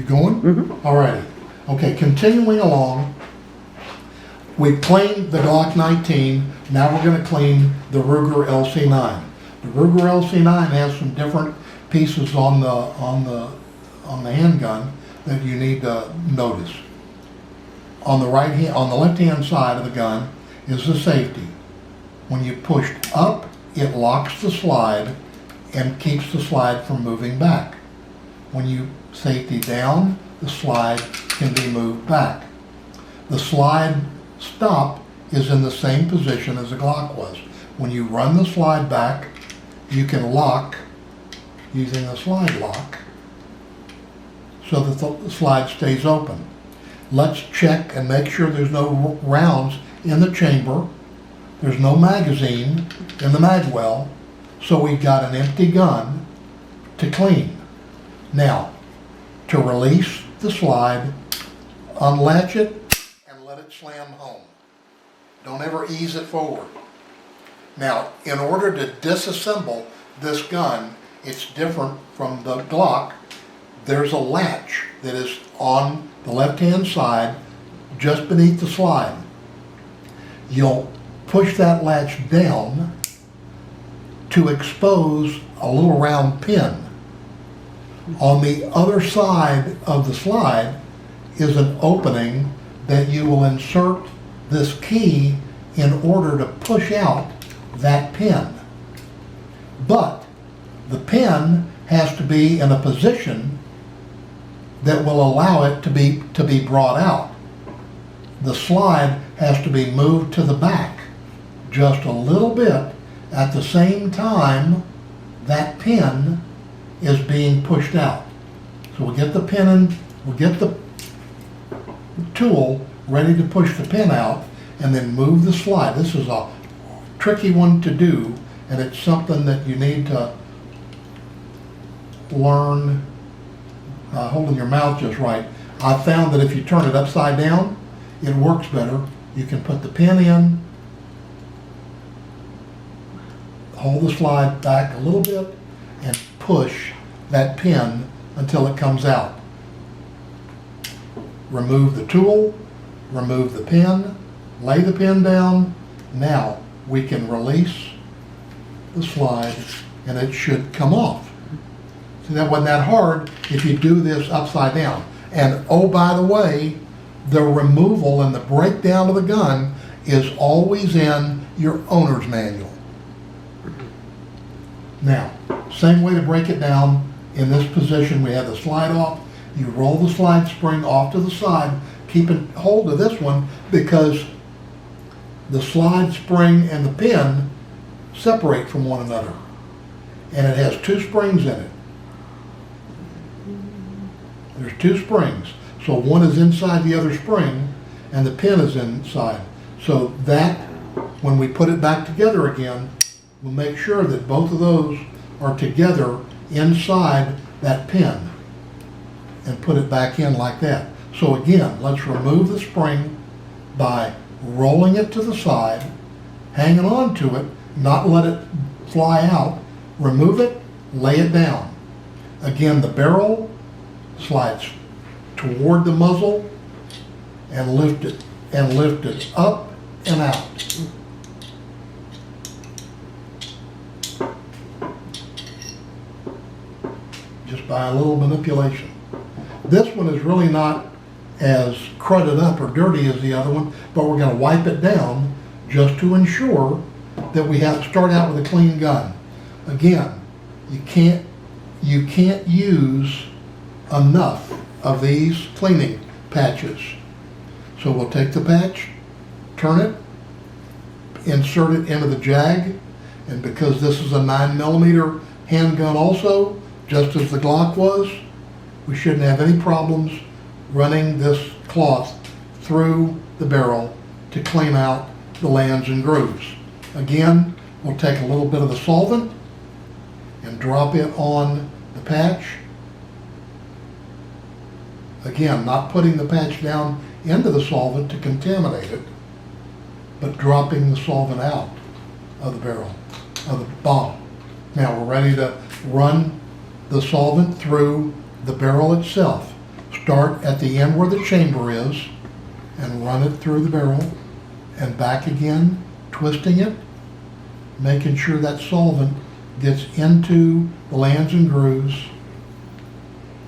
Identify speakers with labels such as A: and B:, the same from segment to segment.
A: going?
B: Mm-hmm.
A: All righty. Okay, continuing along, we cleaned the Glock 19. Now we're going to clean the Ruger LC9. The Ruger LC9 has some different pieces on the handgun that you need to notice. On the left-hand side of the gun is the safety. When you push up, it locks the slide and keeps the slide from moving back. When you safety down, the slide can be moved back. The slide stop is in the same position as the Glock was. When you run the slide back, you can lock using the slide lock so that the slide stays open. Let's check and make sure there's no rounds in the chamber. There's no magazine in the mag well, so we've got an empty gun to clean. Now, to release the slide, unlatch it and let it slam home. Don't ever ease it forward. Now, in order to disassemble this gun, it's different from the Glock. There's a latch that is on the left-hand side, just beneath the slide. You'll push that latch down to expose a little round pin. On the other side of the slide is an opening that you will insert this key in order to push out that pin. But the pin has to be in a position that will allow it to be brought out. The slide has to be moved to the back just a little bit at the same time that pin is being pushed out. So we'll get the pin in, we'll get the tool ready to push the pin out and then move the slide. This is a tricky one to do, and it's something that you need to learn holding your mouth just right. I found that if you turn it upside down, it works better. You can put the pin in, hold the slide back a little bit, and push that pin until it comes out. Remove the tool, remove the pin, lay the pin down. Now we can release the slide and it should come off. See, that wasn't that hard if you do this upside down. And oh, by the way, the removal and the breakdown of the gun is always in your owner's manual. Now, same way to break it down. In this position, we have the slide off. You roll the slide spring off to the side, keeping hold of this one because the slide spring and the pin separate from one another. And it has two springs in it. There's two springs. So one is inside the other spring and the pin is inside. So that, when we put it back together again, we'll make sure that both of those are together inside that pin and put it back in like that. So again, let's remove the spring by rolling it to the side, hanging on to it, not let it fly out, remove it, lay it down. Again, the barrel slides toward the muzzle and lift it up and out. Just by a little manipulation. This one is really not as crudded up or dirty as the other one, but we're going to wipe it down just to ensure that we have to start out with a clean gun. Again, you can't use enough of these cleaning patches. So we'll take the patch, turn it, insert it into the jag, and because this is a 9mm handgun also, just as the Glock was, we shouldn't have any problems running this cloth through the barrel to clean out the lands and grooves. Again, we'll take a little bit of the solvent and drop it on the patch. Again, not putting the patch down into the solvent to contaminate it, but dropping the solvent out of the barrel, of the bomb. Now we're ready to run the solvent through the barrel itself. start at the end where the chamber is and run it through the barrel and back again, twisting it, making sure that solvent gets into the lands and grooves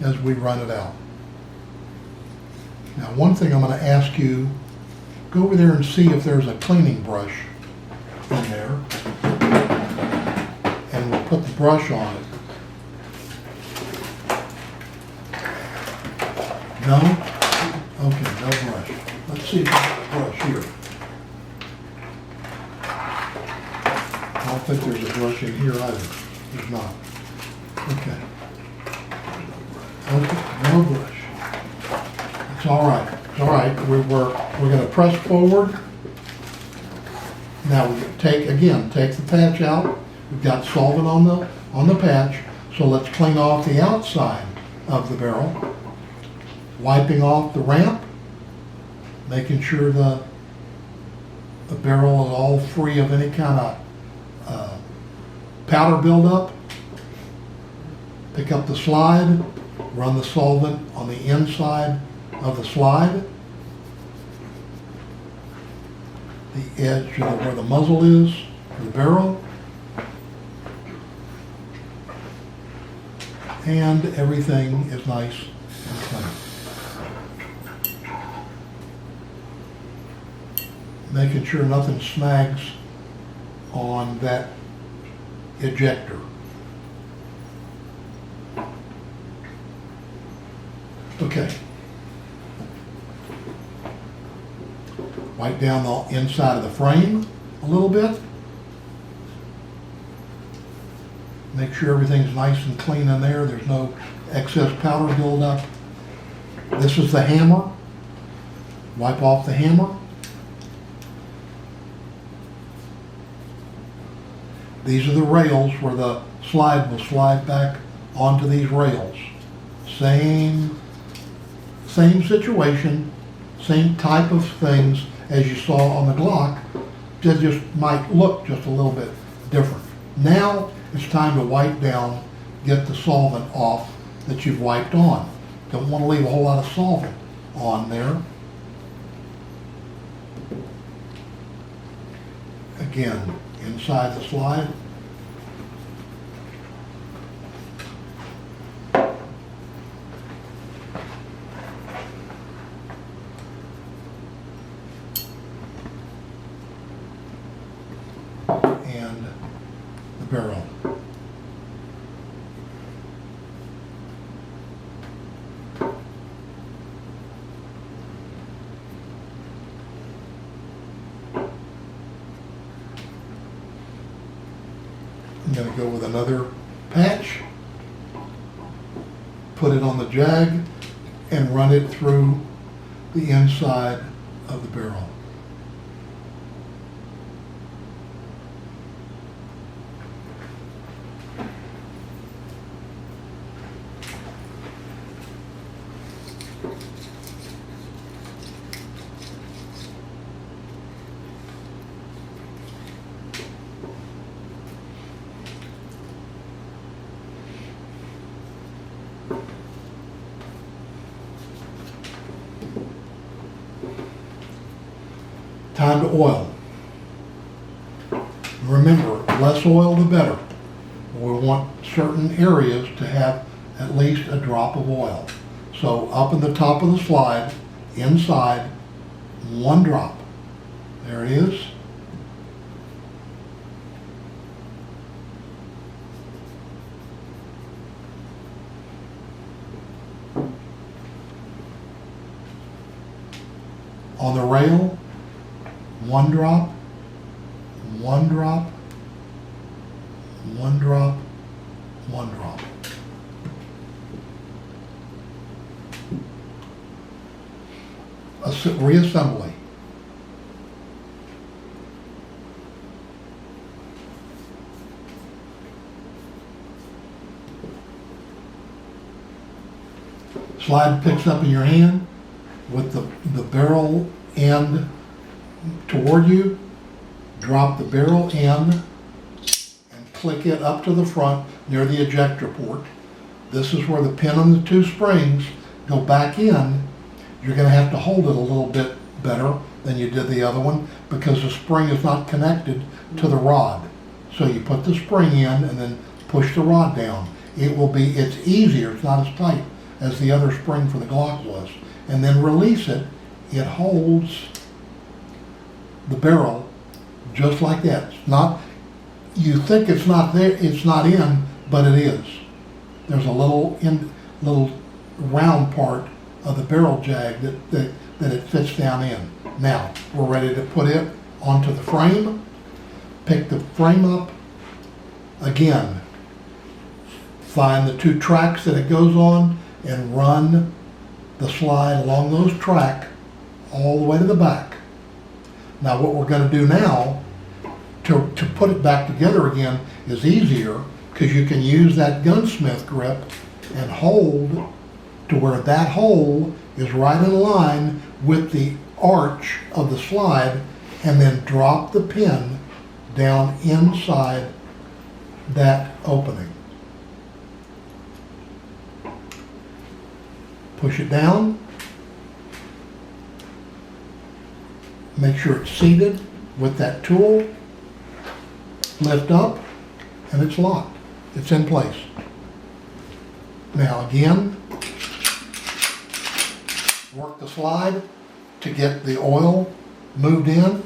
A: as we run it out. Now, one thing I'm going to ask you, go over there and see if there's a cleaning brush in there, and we'll put the brush on it. No? Okay, no brush. Let's see if there's a brush here. I don't think there's a brush in here either. There's not. Okay. Okay, no brush. It's all right. It's all right. We're going to press forward. Now we take the patch out. We've got solvent on the patch. So let's clean off the outside of the barrel, wiping off the ramp, making sure the barrel is all free of any kind of powder buildup. Pick up the slide, run the solvent on the inside of the slide, the edge of where the muzzle is for the barrel, and everything is nice and clean. Making sure nothing snags on that ejector. Okay. Wipe down the inside of the frame a little bit. Make sure everything's nice and clean in there. There's no excess powder buildup. This is the hammer. Wipe off the hammer. These are the rails where the slide will slide back onto these rails. Same situation, same type of things as you saw on the Glock. They just might look just a little bit different. Now it's time to wipe down, get the solvent off that you've wiped on. Don't want to leave a whole lot of solvent on there. Again, inside the slide. And the barrel. I'm going to go with another patch, put it on the jag, and run it through the inside of the barrel. Time to oil. Remember, less oil the better. We want certain areas to have at least a drop of oil. So up in the top of the slide, inside, 1 drop. There it is. On the rail, 1 drop, 1 drop, 1 drop, 1 drop. Reassembly. Slide picks up in your hand with the barrel end toward you. Drop the barrel end and click it up to the front near the ejector port. This is where the pin on the 2 springs go back in, you're gonna have to hold it a little bit better than you did the other one because the spring is not connected to the rod. So you put the spring in and then push the rod down. It's easier, it's not as tight as the other spring for the Glock was. And then release it, it holds the barrel just like that. It's not, you think it's not there, it's not in, but it is. There's a little round part of the barrel jag that it fits down in. Now, we're ready to put it onto the frame. Pick the frame up. Again, find the 2 tracks that it goes on and run the slide along those tracks all the way to the back. Now what we're going to do now to put it back together again is easier because you can use that gunsmith grip and hold to where that hole is right in line with the arch of the slide, and then drop the pin down inside that opening. Push it down. Make sure it's seated with that tool. Lift up, and it's locked. It's in place. Now again, work the slide to get the oil moved in.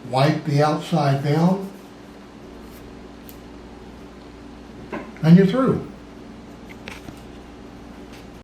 A: Wipe the outside down. And you're through.